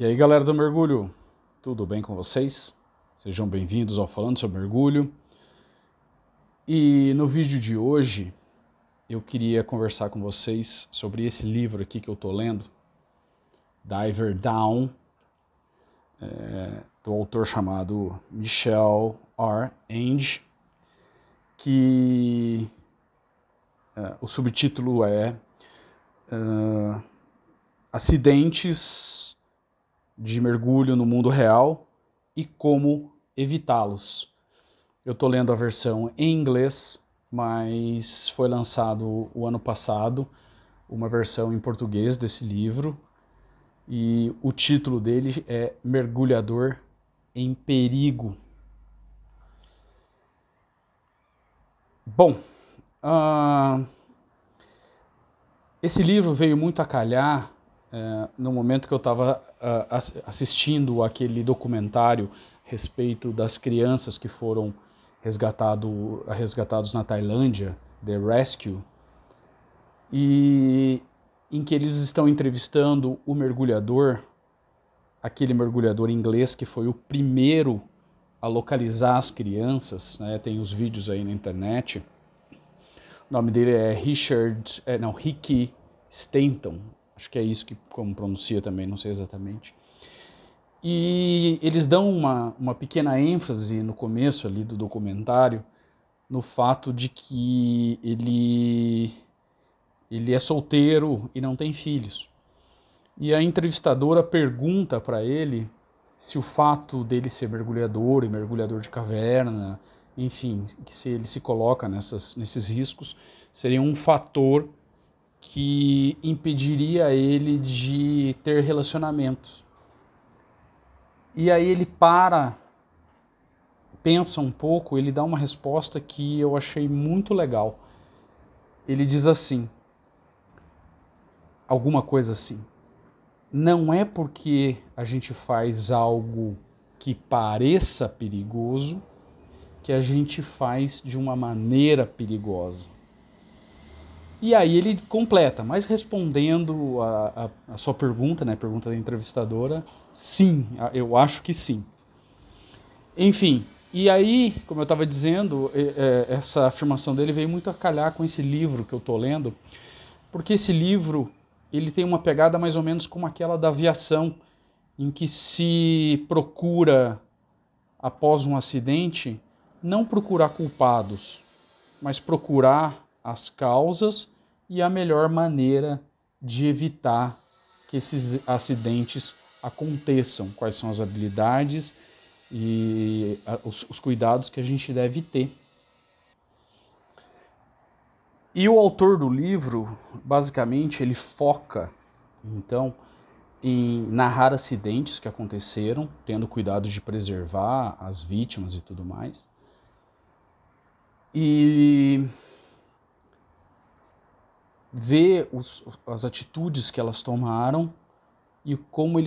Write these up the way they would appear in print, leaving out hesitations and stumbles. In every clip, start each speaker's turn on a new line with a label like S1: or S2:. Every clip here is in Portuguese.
S1: E aí, galera do mergulho, tudo bem com vocês? Sejam bem-vindos ao Falando sobre Mergulho. E no vídeo de hoje eu queria conversar com vocês sobre esse livro aqui que eu estou lendo, Diver Down, do autor chamado Michel R. Enge, que o subtítulo é Acidentes de mergulho no mundo real e como evitá-los. Eu estou lendo a versão em inglês, mas foi lançado o ano passado uma versão em português desse livro e o título dele é Mergulhador em Perigo. Bom, esse livro veio muito a calhar no momento que eu estava assistindo aquele documentário a respeito das crianças que foram resgatados na Tailândia, The Rescue, e em que eles estão entrevistando o mergulhador, aquele mergulhador inglês que foi o primeiro a localizar as crianças, né? Tem os vídeos aí na internet. O nome dele é Ricky Stanton, acho que é isso que como pronuncia também, não sei exatamente. E eles dão uma pequena ênfase no começo ali do documentário no fato de que ele é solteiro e não tem filhos. E a entrevistadora pergunta para ele se o fato dele ser mergulhador e mergulhador de caverna, enfim, que se ele se coloca nesses riscos, seria um fator que impediria ele de ter relacionamentos. E aí ele pensa um pouco, ele dá uma resposta que eu achei muito legal. Ele diz assim, alguma coisa assim: não é porque a gente faz algo que pareça perigoso que a gente faz de uma maneira perigosa. E aí ele completa, mas respondendo a sua pergunta, né, a pergunta da entrevistadora, sim, eu acho que sim. Enfim, e aí, como eu estava dizendo, essa afirmação dele veio muito a calhar com esse livro que eu estou lendo, porque esse livro ele tem uma pegada mais ou menos como aquela da aviação, em que se procura, após um acidente, não procurar culpados, mas procurar as causas e a melhor maneira de evitar que esses acidentes aconteçam, quais são as habilidades e os cuidados que a gente deve ter. E o autor do livro, basicamente, ele foca, então, em narrar acidentes que aconteceram, tendo cuidado de preservar as vítimas e tudo mais. E ver as atitudes que elas tomaram e como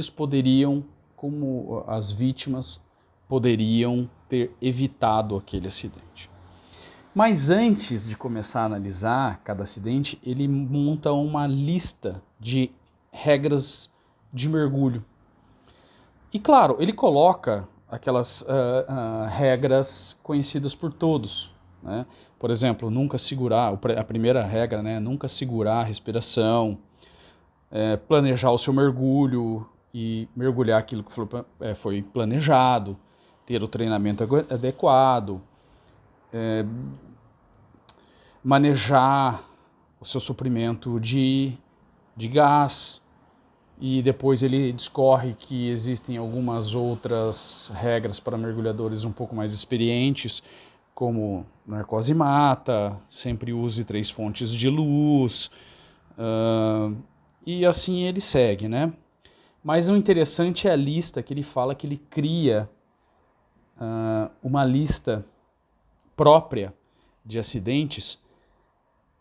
S1: as vítimas poderiam ter evitado aquele acidente. Mas antes de começar a analisar cada acidente, ele monta uma lista de regras de mergulho. E claro, ele coloca aquelas regras conhecidas por todos, né? Por exemplo, nunca segurar, a primeira regra, né? Nunca segurar a respiração, planejar o seu mergulho e mergulhar aquilo que foi planejado, ter o treinamento adequado, manejar o seu suprimento de gás. E depois ele discorre que existem algumas outras regras para mergulhadores um pouco mais experientes, como narcose mata, sempre use 3 fontes de luz, e assim ele segue, né? Mas o interessante é a lista que ele fala que ele cria uma lista própria de acidentes,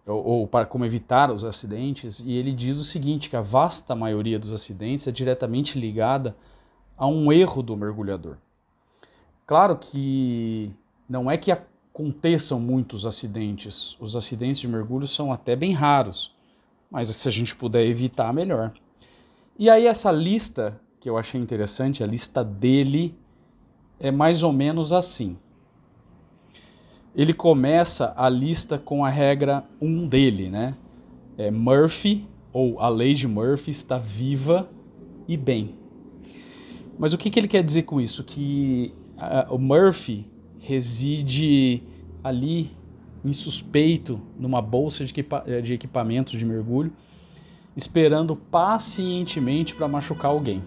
S1: ou para como evitar os acidentes, e ele diz o seguinte, que a vasta maioria dos acidentes é diretamente ligada a um erro do mergulhador. Claro que não é que aconteçam muitos acidentes, os acidentes de mergulho são até bem raros, mas se a gente puder evitar, melhor. E aí essa lista que eu achei interessante, a lista dele é mais ou menos assim. Ele começa a lista com a regra 1 dele, né? Murphy, ou a lei de Murphy, está viva e bem. Mas o que ele quer dizer com isso? Que o Murphy reside ali insuspeito numa bolsa de equipamentos de mergulho, esperando pacientemente para machucar alguém.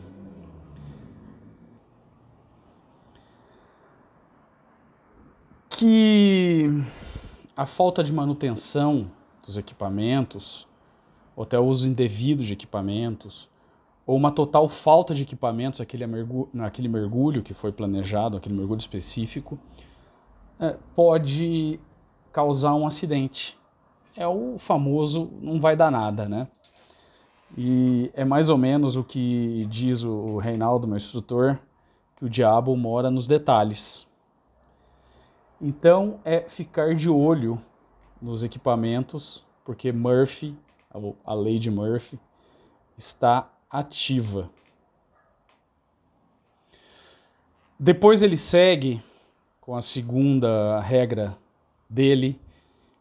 S1: Que a falta de manutenção dos equipamentos, ou até o uso indevido de equipamentos, ou uma total falta de equipamentos naquele mergulho que foi planejado, aquele mergulho específico, pode causar um acidente. É o famoso não vai dar nada, né? E é mais ou menos o que diz o Reinaldo, meu instrutor, que o diabo mora nos detalhes. Então é ficar de olho nos equipamentos, porque Murphy, a lei de Murphy, está ativa. Depois ele segue com a segunda regra dele,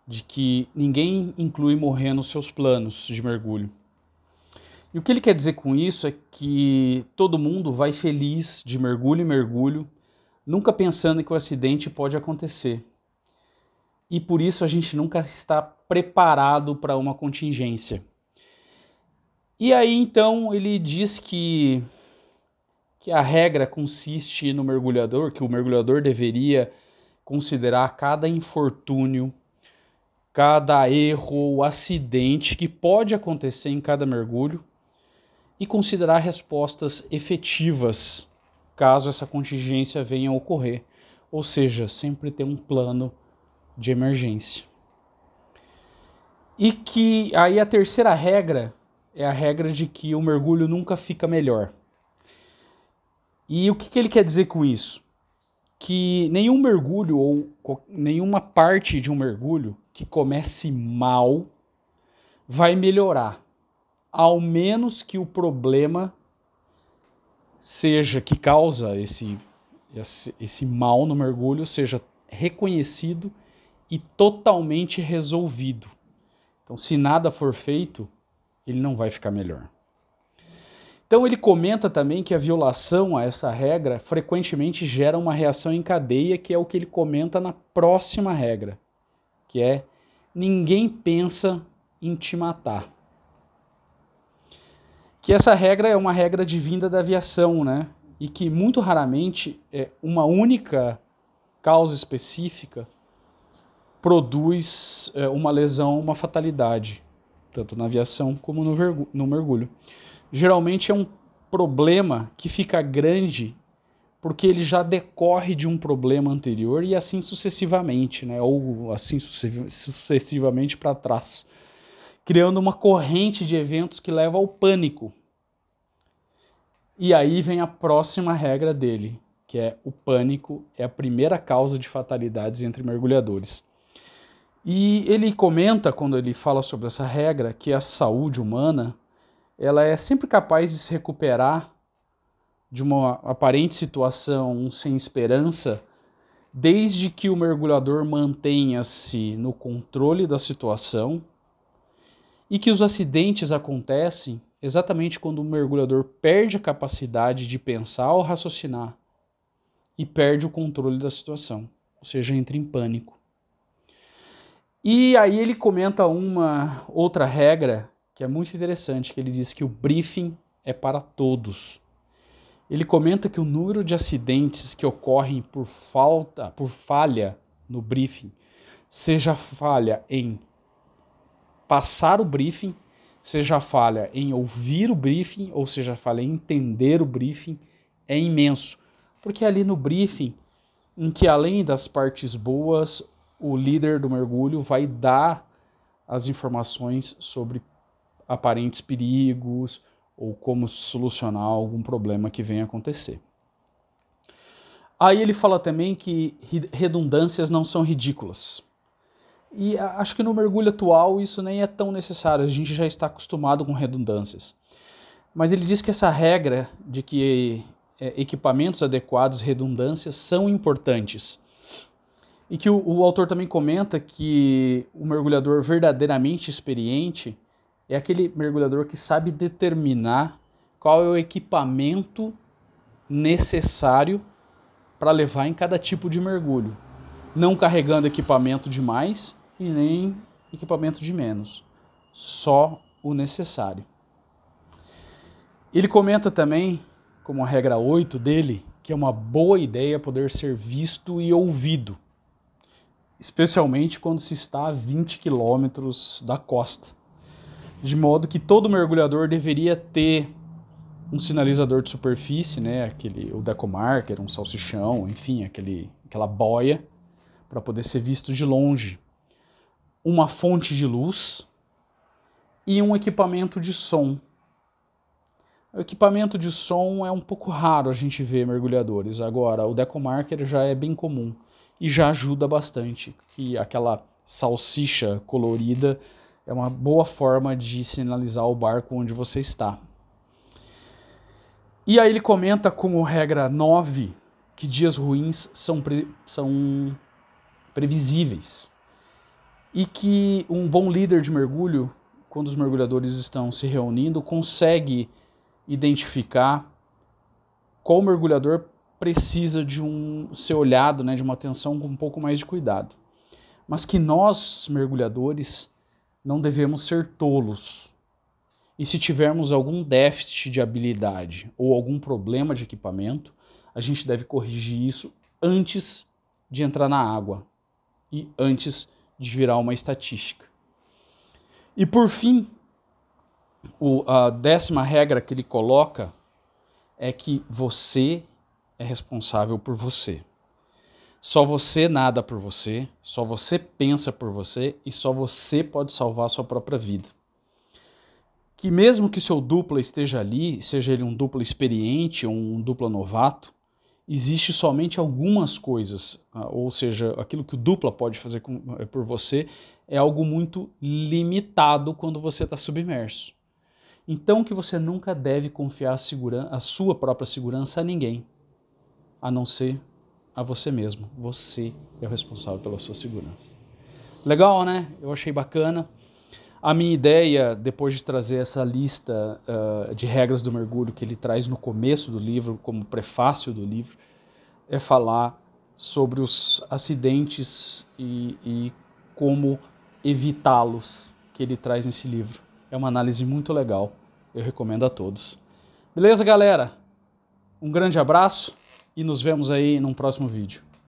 S1: de que ninguém inclui morrer nos seus planos de mergulho. E o que ele quer dizer com isso é que todo mundo vai feliz de mergulho em mergulho, nunca pensando que o acidente pode acontecer. E por isso a gente nunca está preparado para uma contingência. E aí então ele diz que a regra consiste no mergulhador, que o mergulhador deveria considerar cada infortúnio, cada erro ou acidente que pode acontecer em cada mergulho e considerar respostas efetivas caso essa contingência venha a ocorrer, ou seja, sempre ter um plano de emergência. E que aí a terceira regra é a regra de que o mergulho nunca fica melhor. E o que ele quer dizer com isso? Que nenhum mergulho ou nenhuma parte de um mergulho que comece mal vai melhorar, ao menos que o problema seja que causa esse mal no mergulho seja reconhecido e totalmente resolvido. Então, se nada for feito, ele não vai ficar melhor. Então ele comenta também que a violação a essa regra frequentemente gera uma reação em cadeia, que é o que ele comenta na próxima regra, que é ninguém pensa em te matar. Que essa regra é uma regra de vinda da aviação, né? E que muito raramente uma única causa específica produz uma lesão, uma fatalidade, tanto na aviação como no mergulho. Geralmente é um problema que fica grande porque ele já decorre de um problema anterior e assim sucessivamente, né? Ou assim sucessivamente para trás, criando uma corrente de eventos que leva ao pânico. E aí vem a próxima regra dele, que é o pânico é a primeira causa de fatalidades entre mergulhadores. E ele comenta, quando ele fala sobre essa regra, que a saúde humana ela é sempre capaz de se recuperar de uma aparente situação sem esperança, desde que o mergulhador mantenha-se no controle da situação e que os acidentes acontecem exatamente quando o mergulhador perde a capacidade de pensar ou raciocinar e perde o controle da situação, ou seja, entra em pânico. E aí ele comenta uma outra regra que é muito interessante, que ele diz que o briefing é para todos. Ele comenta que o número de acidentes que ocorrem por falha no briefing, seja falha em passar o briefing, seja falha em ouvir o briefing, ou seja falha em entender o briefing, é imenso. Porque ali no briefing, em que além das partes boas, o líder do mergulho vai dar as informações sobre aparentes perigos ou como solucionar algum problema que venha acontecer. Aí ele fala também que redundâncias não são ridículas. E acho que no mergulho atual isso nem é tão necessário, a gente já está acostumado com redundâncias. Mas ele diz que essa regra de que equipamentos adequados, redundâncias, são importantes. E que o autor também comenta que o mergulhador verdadeiramente experiente é aquele mergulhador que sabe determinar qual é o equipamento necessário para levar em cada tipo de mergulho, não carregando equipamento de mais e nem equipamento de menos, só o necessário. Ele comenta também, como a regra 8 dele, que é uma boa ideia poder ser visto e ouvido, especialmente quando se está a 20 quilômetros da costa, de modo que todo mergulhador deveria ter um sinalizador de superfície, né, o decomarker, um salsichão, enfim, aquela boia, para poder ser visto de longe, uma fonte de luz e um equipamento de som. O equipamento de som é um pouco raro a gente ver mergulhadores, agora o decomarker já é bem comum e já ajuda bastante, e aquela salsicha colorida é uma boa forma de sinalizar o barco onde você está. E aí ele comenta como regra 9 que dias ruins são previsíveis e que um bom líder de mergulho, quando os mergulhadores estão se reunindo, consegue identificar qual mergulhador precisa de ser olhado, né, de uma atenção com um pouco mais de cuidado. Mas que nós, mergulhadores, não devemos ser tolos. E se tivermos algum déficit de habilidade ou algum problema de equipamento, a gente deve corrigir isso antes de entrar na água e antes de virar uma estatística. E por fim, a 10ª regra que ele coloca é que você é responsável por você. Só você nada por você, só você pensa por você e só você pode salvar a sua própria vida. Que mesmo que seu dupla esteja ali, seja ele um dupla experiente ou um dupla novato, existe somente algumas coisas, ou seja, aquilo que o dupla pode fazer por você é algo muito limitado quando você está submerso. Então que você nunca deve confiar a sua própria segurança a ninguém, a não ser a você mesmo. Você é o responsável pela sua segurança. Legal, né? Eu achei bacana. A minha ideia, depois de trazer essa lista de regras do mergulho que ele traz no começo do livro, como prefácio do livro, é falar sobre os acidentes e como evitá-los, que ele traz nesse livro. É uma análise muito legal, eu recomendo a todos. Beleza, galera? Um grande abraço e nos vemos aí num próximo vídeo.